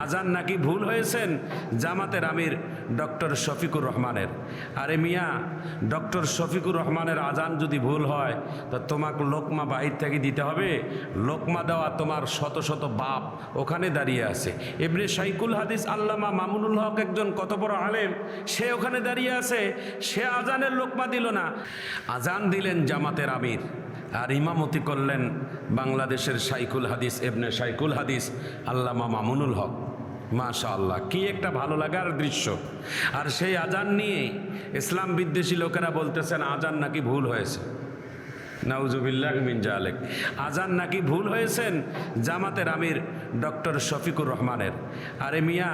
আজান নাকি ভুল হয়েছেন জামাতের আমির ডক্টর শফিকুর রহমানের। আরে মিয়া, ডক্টর শফিকুর রহমানের আজান যদি ভুল হয় তা তোমাকে লোকমা বাহির থেকে দিতে হবে। লোকমা দেওয়া তোমার শত শত বাপ ওখানে দাঁড়িয়ে আছে। ইবনে শাইখুল হাদিস আল্লামা মামুনুল হক একজন কত বড় আলেম, সে ওখানে দাঁড়িয়ে আছে, সে আজানের লোকমা দিল না। আজান দিলেন জামাতের আমির আর ইমামতি করলেন বাংলাদেশের শাইখুল হাদিস ইবনে শাইখুল হাদিস আল্লামা মামুনুল হক। মাশাআল্লাহ, কি একটা ভালো লাগার দৃশ্য। আর সেই আজান নিয়ে ইসলাম বিদ্বেষী লোকেরা বলতেছেন আজান নাকি ভুল হয়েছে। নাউজুবিল্লাহ মিন জালিক। আজান নাকি ভুল হয়েছেন জামাতের আমির ডক্টর শফিকুর রহমানের। আরে মিয়া,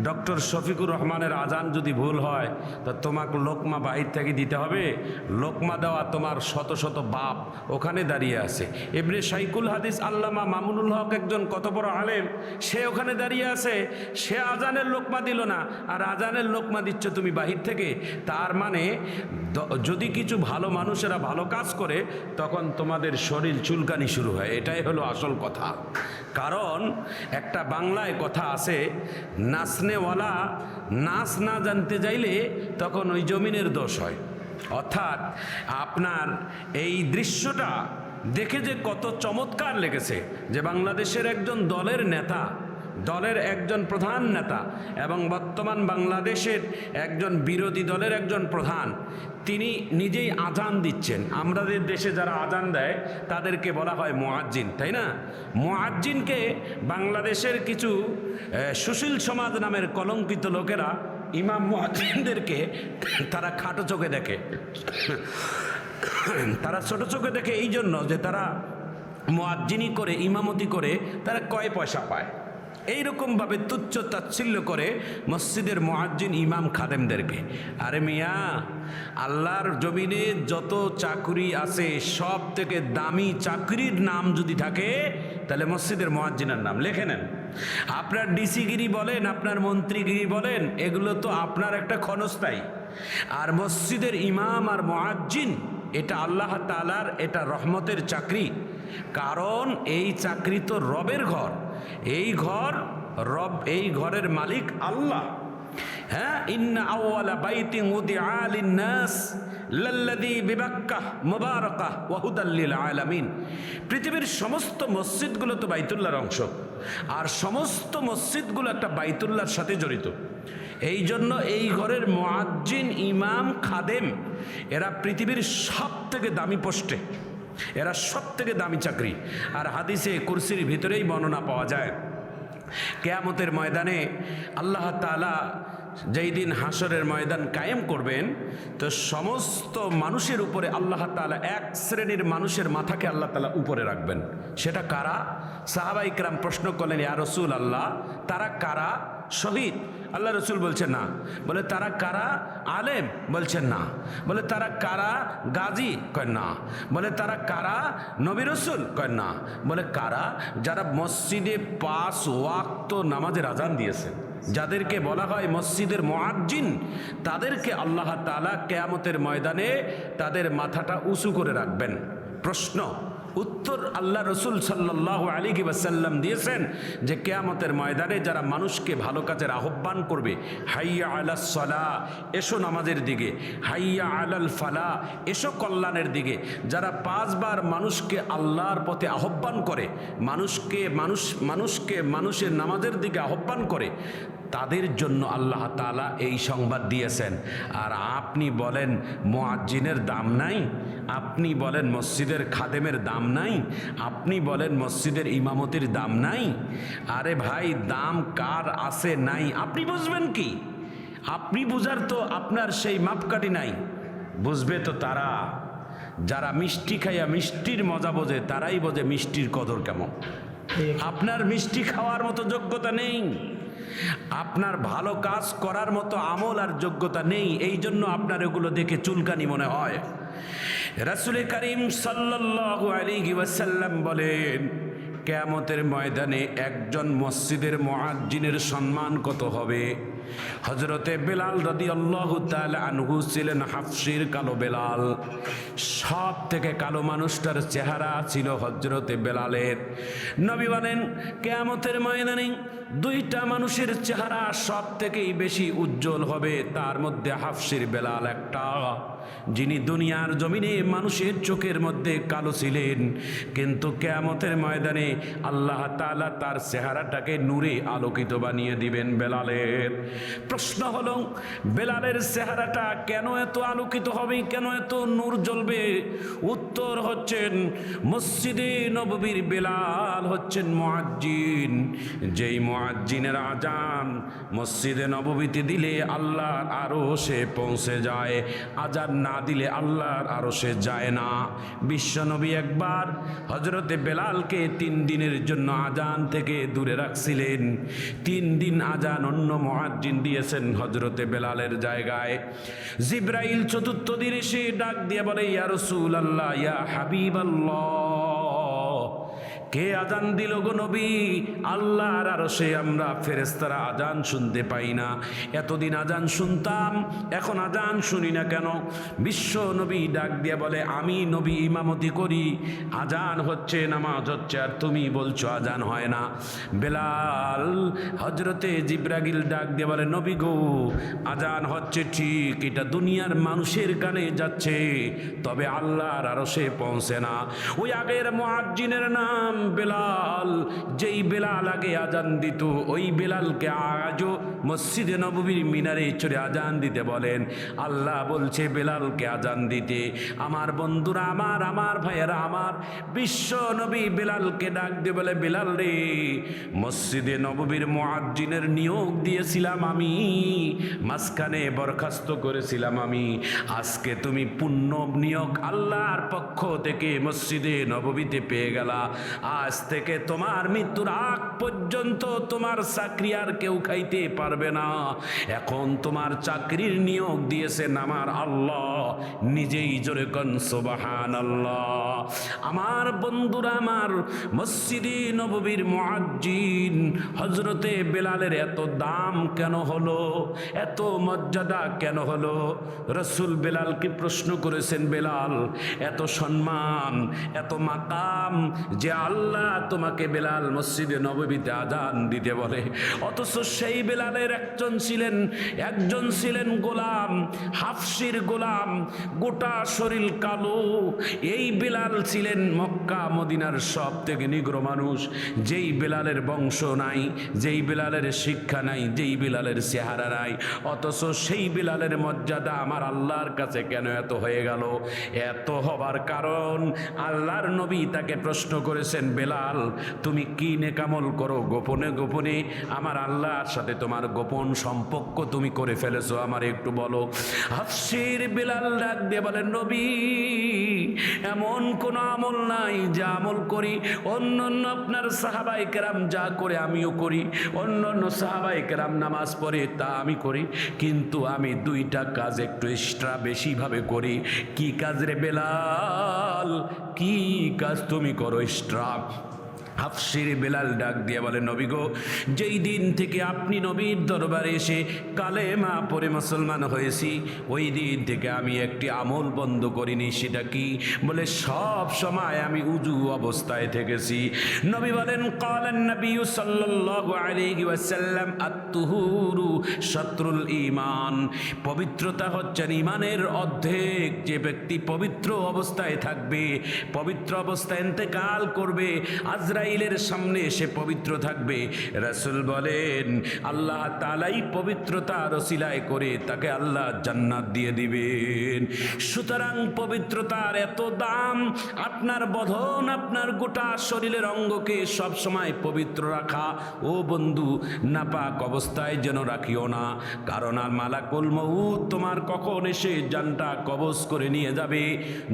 ডক্টর শফিকুর রহমানের আজান যদি ভুল হয় তা তোমাকে লোকমা বাহির থেকে দিতে হবে। লোকমা দেওয়া তোমার শত শত বাপ ওখানে দাঁড়িয়ে আছে। ইবনে শাইখুল হাদিস আল্লামা মামুনুল হক একজন কত বড় আলেম, সে ওখানে দাঁড়িয়ে আছে, সে আজানের লোকমা দিল না, আর আজানের লোকমা দিচ্ছ তুমি বাহির থেকে। তার মানে যদি কিছু ভালো মানুষেরা ভালো কাজ করে তখন তোমাদের শরীর চুলকানি শুরু হয়। এটাই হলো আসল কথা। কারণ একটা বাংলায় কথা আছে, নাচনেওয়ালা নাচ না জানতে যাইলে তখন ওই জমিনের দোষ হয়। অর্থাৎ আপনার এই দৃশ্যটা দেখে যে কত চমৎকার লেগেছে যে বাংলাদেশের একজন দলের নেতা, দলের একজন প্রধান নেতা এবং বর্তমান বাংলাদেশের একজন বিরোধী দলের একজন প্রধান, তিনি নিজেই আজান দিচ্ছেন। আমাদের দেশে যারা আজান দেয় তাদেরকে বলা হয় মুয়াজ্জিন, তাই না? মুয়াজ্জিনকে বাংলাদেশের কিছু সুশীল সমাজ নামের কলঙ্কিত লোকেরা ইমাম মুয়াজ্জিনদেরকে তারা খাটো চোখে দেখে। তারা ছোট চোখে দেখে এই জন্য যে তারা মুয়াজ্জিনি করে, ইমামতি করে তারা কয় পয়সা পায়। এইরকমভাবে তুচ্ছ তাচ্ছিল্য করে মসজিদের মুয়াজ্জিন ইমাম খাদেমদেরকে। আরে মিয়া, আল্লাহর জমিনে যত চাকরি আছে সব থেকে দামি চাকরির নাম যদি থাকে তাহলে মসজিদের মুয়াজ্জিনের নাম লিখে নেন। আপনার ডিসিগিরি বলেন, আপনার মন্ত্রীগিরি বলেন, এগুলো তো আপনার একটা ক্ষণস্থায়ী। আর মসজিদের ইমাম আর মুয়াজ্জিন এটা আল্লাহ তাআলার, এটা রহমতের চাকরি। কারণ এই চাকরি তো রবের ঘর, এই ঘর রব, এই ঘরের মালিক আল্লাহ। হ্যাঁ, ইন্না আউওয়ালা বাইতিন উদিআ লিন-নাস লাল্লাযী বিবাক্কাহ মুবারাকাহ ওয়া হুদাল লিল আলামিন। পৃথিবীর সমস্ত মসজিদগুলো তো বাইতুল্লাহর অংশ, আর সমস্ত মসজিদগুলো একটা বাইতুল্লাহর সাথে জড়িত। এই জন্য এই ঘরের মুয়াজ্জিন, ইমাম, খাদেম এরা পৃথিবীর সব থেকে দামি পোস্টে, এরা সব থেকে দামি চাকরি। আর হাদিসে কুরসির ভিতরেই বর্ণনা পাওয়া যায়, কিয়ামতের ময়দানে আল্লাহ তাআলা যেই দিন হাসরের ময়দান কায়েম করবেন, তো সমস্ত মানুষের উপরে আল্লাহ তাআলা এক শ্রেণীর মানুষের মাথাকে আল্লাহ তাআলা উপরে রাখবেন। সেটা কারা? সাহাবায়ে কেরাম প্রশ্ন করলেন, ইয়া রাসূলুল্লাহ, তারা কারা? শহীদ? আল্লাহ রসুল বলছেন না। বলে তারা কারা? আলেম? বলছেন না। বলে তারা কারা? গাজী? কয় না। বলে তারা কারা? নবী রসুল? কয় না। বলে কারা? যারা মসজিদে 5 ওয়াক্ত নামাজের আজান দিয়েছেন, যাদেরকে বলা হয় মসজিদের মুয়াজ্জিন, তাদেরকে আল্লাহ তাআলা কিয়ামতের ময়দানে তাদের মাথাটা উঁচু করে রাখবেন। প্রশ্ন উত্তর আল্লাহ রসুল সাল্লাল্লাহু আলাইহি ওয়াসাল্লাম দিয়েছেন যে কিয়ামতের ময়দানে যারা মানুষকে ভালো কাজের আহ্বান করবে, হাইয়া আলাস সালাহ, এসো নামাজের দিকে, হাইয়া আলাল ফালাহ, এসো কল্যাণের দিকে, যারা 5 বার মানুষকে আল্লাহর পথে আহ্বান করে, মানুষকে মানুষের নামাজের দিকে আহ্বান করে, তাদের জন্য আল্লাহ তাআলা এই সংবাদ দিয়েছেন। আর আপনি বলেন মুয়াজ্জিনের দাম নাই, আপনি বলেন মসজিদের খাদেমের দাম নাই, আপনি বলেন মসজিদের ইমামতির দাম নাই। আরে ভাই, দাম কার আছে নাই আপনি বুঝবেন কি? আপনি বুঝার তো আপনার সেই মাপকাঠি নাই। বুঝবে তো তারা যারা মিষ্টি খাইয়া মিষ্টির মজা বোঝে, তারাই বোঝে মিষ্টির কদর কেমন। আপনার মিষ্টি খাওয়ার মতো যোগ্যতা নেই, আপনার ভালো কাজ করার মতো আমল আর যোগ্যতা নেই, এই জন্য আপনার এগুলো দেখে চুলকানি মনে হয়। রাসূল করিম সাল্লাল্লাহু আলাইহি ওয়াসাল্লাম বলেন, কিয়ামতের ময়দানে একজন মসজিদের মুয়াজ্জিনের সম্মান কত হবে। হযরতে বেলাল রাদিয়াল্লাহু তাআলা আনহু ছিলেন হাফসির কালো বেলাল। সব থেকে কালো মানুষটার চেহারা ছিল হযরতে বেলালের। নবী বলেন, কিয়ামতের ময়দানে দুইটা মানুষের চেহারা সব থেকেই বেশি উজ্জ্বল হবে, তার মধ্যে হাফসির বেলাল একটা, যিনি দুনিয়ার জমিনে মানুষের চোখের মধ্যে কালো ছিলেন, কিন্তু কিয়ামতের ময়দানে আল্লাহ তাআলা তার চেহারাটাকে নূরে আলোকিত বানিয়ে দিবেন বেলালের। প্রশ্ন হলো, বেলালের চেহারাটা কেন এত আলোকিত হবে, কেন এত নূর জ্বলবে? উত্তর হচ্ছেন, মসজিদে নববীর বেলাল হচ্ছেন মুয়াজ্জিন। যেই মুয়াজ্জিনের আজান মসজিদে নববীতে দিলে আল্লাহর আরশে পৌঁছে যায়, আজান না দিলে আল্লাহর আরশে যায় না। বিশ্বনবী একবার হযরতে বেলালকে 3 দিনের জন্য আজান থেকে দূরে রাখছিলেন। 3 দিন আজান অন্য মুয়াজ্জিন দিয়েছেন হযরতে বেলালের জায়গায়। জিবরাইল 4th দিন এসে ডাক দিয়ে বলে, ইয়া রাসূলুল্লাহ, ইয়া হাবিবাল্লাহ, কে আজান দিল গো নবী? আল্লাহর আরশে আমরা ফেরেশতারা আজান শুনতে পাই না। এতদিন আজান শুনতাম, এখন আজান শুনি না কেন? বিশ্ব নবী ডাক দিয়ে বলে, আমি নবী ইমামতি করি, আজান হচ্ছে, নামাজ হচ্ছে, আর তুমি বলছো আজান হয় না। বেলাল হযরতে জিবরাইল ডাক দিয়ে বলে, নবী গো, আজান হচ্ছে ঠিক, এটা দুনিয়ার মানুষের কানে যাচ্ছে, তবে আল্লাহর আরশে পৌঁছে না। ওই আগের মুয়াজ্জিনের নাম বেলাল, যেই বেলাল আগে আজান দিত, ওই বেলালকে আজও মসজিদে নববীর মিনারে চড়ে আজান দিতে বলেন। আল্লাহ বলছে বেলালকে আজান দিতে। আমার বন্ধুরা, আমার ভাইয়েরা, আমার বিশ্ব নবী বেলালকে ডাক দিয়ে বলে, বেলাল রে, মসজিদে নববীর মুয়াজ্জিনের নিয়োগ দিয়েছিলাম আমি, মাঝখানে বরখাস্ত করেছিলাম আমি, আজকে তুমি পূর্ণ নিয়োগ আল্লাহর পক্ষ থেকে মসজিদে নববীতে পেয়ে গেলা। আজ থেকে তোমার মৃত্যুর আগ পর্যন্ত তোমার চাকরি আর কেউ খাইতে পারবে না। এখন তোমার চাকরির নিয়োগ দিয়েছেন আমার আল্লাহ নিজেই। জোরে কোন সুবহানাল্লাহ। আমার বন্ধুরা, আমার মসজিদে নববীর মুয়াজ্জিন হযরতে বেলালের এত দাম কেন হলো, এত মর্যাদা কেন হলো? রাসূল বেলালকে প্রশ্ন করেছেন, বেলাল, এত সম্মান, এত মাকাম যে আল্লাহ তোমাকে বেলাল মসজিদে নববীতে আজান দিতে বলে, অথচ সেই বেলালের একজন ছিলেন গোলাম, হাফসির গোলাম, গোটা শরীর কালো। এই বেলাল ছিলেন মক্কা মদিনার সব থেকে নিগ্র মানুষ। যেই বেলালের বংশ নাই, যেই বেলালের শিক্ষা নাই, যেই বেলালের চেহারা নাই, অথচ সেই বেলালের মর্যাদা আমার আল্লাহর কাছে কেন এত হয়ে গেল? এত হবার কারণ, আল্লাহর নবী তাকে প্রশ্ন করেছেন, বেলাল, তুমি কি নেকামল করো গোপনে গোপনে? আমার আল্লাহর সাথে তোমার গোপন সম্পর্ক তুমি করে ফেলেছো, আমার একটু বলো। হাফসির বেলাল ডাক দিয়ে বলেন, নবী, এমন কোন আমল নাই যে আমল করি অন্যান্য আপনার সাহাবায়ে কেরাম যা করে আমিও করি, অন্যান্য সাহাবায়ে কেরাম নামাজ পড়ে তা আমি করি, কিন্তু আমি 2টা কাজ একটু এক্সট্রা বেশিভাবে করি। কি কাজ রে বেলাল, কি কাজ তুমি করো এক্সট্রা? হাফসির বেলাল ডাক দিয়ে বলে, নবী গো, যেই দিন থেকে আপনি নবীর দরবারে এসে কালেমা পড়ে মুসলমান হয়েছি, ওই দিন থেকে আমি একটি আমল বন্ধ করিনি। সেটা কি? বলে, সব সময় আমি উজু অবস্থায় থেকেছি। নবী বলেন, ক্বালান নবী সাল্লাল্লাহু আলাইহি ওয়াসাল্লাম, আত-তুহুরু শাতরুল ঈমান, পবিত্রতা হচ্ছে ঈমানের অর্ধেক। যে ব্যক্তি পবিত্র অবস্থায় থাকবে, পবিত্র অবস্থায় ইন্তেকাল করবে, আজরাইলের সামনে এসে পবিত্র থাকবে, রাসূল বলেন আল্লাহ তাআলাই পবিত্রতার ওসিলায় করে তাকে আল্লাহ জান্নাত দিয়ে দিবেন। সুতরাং পবিত্রতার এত দাম। আপনার বদন, আপনার গোটা শরীরের অঙ্গকে সব সময় পবিত্র রাখা। ও বন্ধু, নাপাক অবস্থায় যেন রাখিও না, কারণ আর মালাকুল মউত তোমার কখন এসে জানটা কবজ করে নিয়ে যাবে।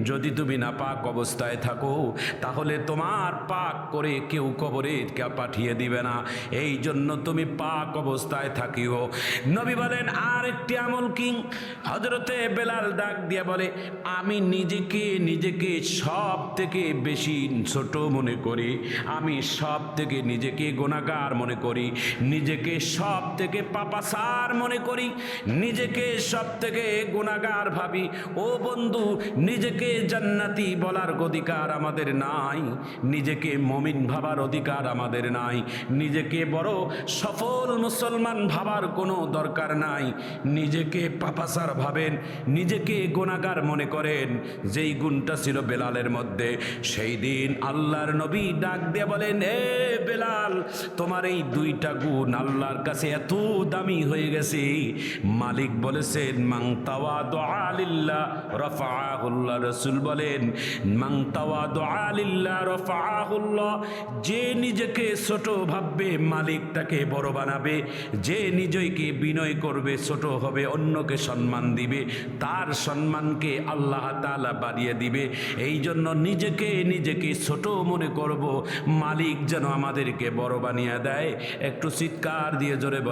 যদি তুমি নাপাক অবস্থায় থাকো, তাহলে তোমার পাক করে কেউ কবরে পাঠিয়ে দিবে না। এই জন্য তুমি পাক অবস্থায় থাকিও। নবী বলেন, আর একটি আমল কি? হযরতে বেলাল ডাক দিয়ে বলে, আমি নিজেকে সব থেকে বেশি ছোট মনে করি, আমি সব থেকে নিজেকে গুনাহগার মনে করি, নিজেকে সব থেকে পাপাসার মনে করি, নিজেকে সব থেকে গুনাহগার ভাবি। ও বন্ধু, নিজেকে জান্নাতি বলার অধিকার আমাদের নাই, নিজেকে মুমিন ভাবার অধিকার আমাদের নাই। নিজেকে বড় সফল মুসলমান ভাবার কোনো দরকার নাই। নিজেকে পাপাসার ভাবেন, নিজেকে গুনাহগার মনে করেন। যেই গুণটা ছিল বেলালের মধ্যে, সেই দিন আল্লাহর নবী ডাক দিয়ে বলেন, এ বেলাল, তোমার এই দুইটা গুণ আল্লাহর কাছে এত দামি হয়ে গেছে। মালিক বলেছেন, মান তাওয়াদুআ লিল্লাহ রাফাআহুল্লাহ। রাসূল বলেন, মান তাওয়াদুআ লিল্লাহ রাফাআহুল্লাহ। যে নিজেকে ছোট ভাববে, মালিক তাকে বড় বানাবে। যে নিজেকে বিনয় করবে, ছোট হবে, অন্যকে সম্মান দিবে, তার সম্মানকে আল্লাহ তাআলা বাড়িয়ে দিবে। এই জন্য নিজেকে ছোট মনে করব, মালিক যেন আমাদেরকে বড় বানিয়ে দেয়। একটু চিৎকার দিয়ে জোরে